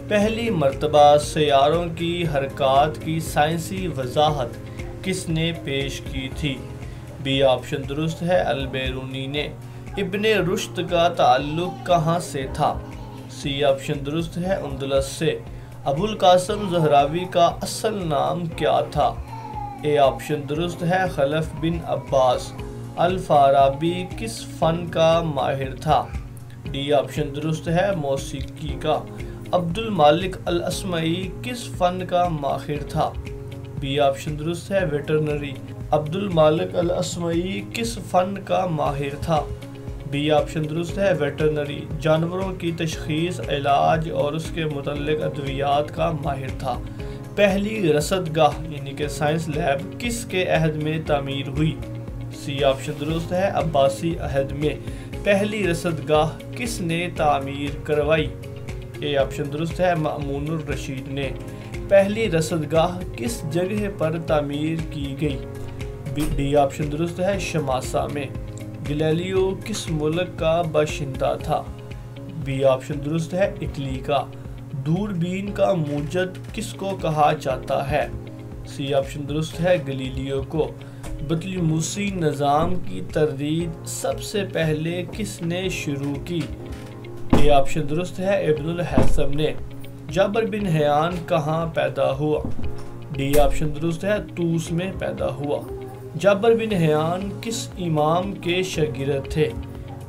پہلی مرتبہ سیاروں کی حرکات کی سائنسی وضاحت کس نے پیش کی تھی؟ بی آپشن درست ہے، البیرونی نے۔ ابن رشد کا تعلق کہاں سے تھا؟ سی آپشن درست ہے، اندلس سے۔ ابو القاسم زہراوی کا اصل نام کیا تھا؟ اے آپشن درست ہے، خلف بن عباس۔ الفارابی کس فن کا ماہر تھا؟ ڈی آپشن درست ہے، موسیقی کا۔ عبد المالک الاصمعی کس فن کا ماہر تھا؟ بی آپشن درست ہے، ویٹرنری۔ عبد المالک الاصمعی کس فن کا ماہر تھا؟ بی آپشن درست ہے، ویٹرنری۔ جانوروں کی تشخیص، علاج اور اس کے متعلق ادویات کا ماہر تھا۔ پہلی رصدگاہ یعنی کہ سائنس لیب کس کے عہد میں تعمیر ہوئی؟ سی آپشن درست ہے، عباسی عہد میں۔ پہلی رصدگاہ کس نے تعمیر کروائی؟ اے آپشن درست ہے، مأمون الرشید نے۔ پہلی رصدگاہ کس جگہ پر تعمیر کی گئی؟ ڈی آپشن درست ہے، شماسا میں۔ گلیلیو کس ملک کا باشندہ تھا؟ بی آپشن درست ہے، اٹلی کا۔ دوربین کا موجد کس کو کہا جاتا ہے؟ سی آپشن درست ہے، گلیلیو کو۔ بطلیموسی نظام کی تردید سب سے پہلے کس نے شروع کی؟ اے آپشن درست ہے، ابن الہیثم نے۔ جابر بن حیان کہاں پیدا ہوا؟ ڈی آپشن درست ہے، طوس میں پیدا ہوا۔ جابر بن حیان کس امام کے شاگرد تھے؟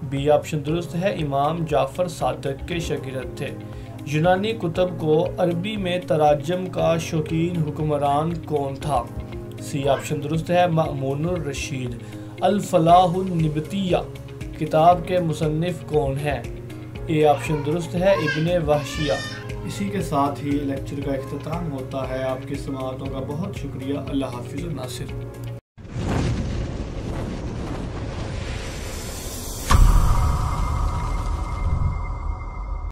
بی آپشن درست ہے، امام جعفر صادق کے شاگرد تھے۔ یونانی کتب کو عربی میں تراجم کا شوقین حکمران کون تھا؟ سی آپشن درست ہے، مأمون الرشید۔ الفلاح النبطیہ کتاب کے مصنف کون ہیں؟ اے آپشن درست ہے، ابن وحشیہ۔ اسی کے ساتھ ہی لیکچر کا اختتام ہوتا ہے۔ آپ کی سماعتوں کا بہت شکریہ۔ اللہ حافظ ناصر۔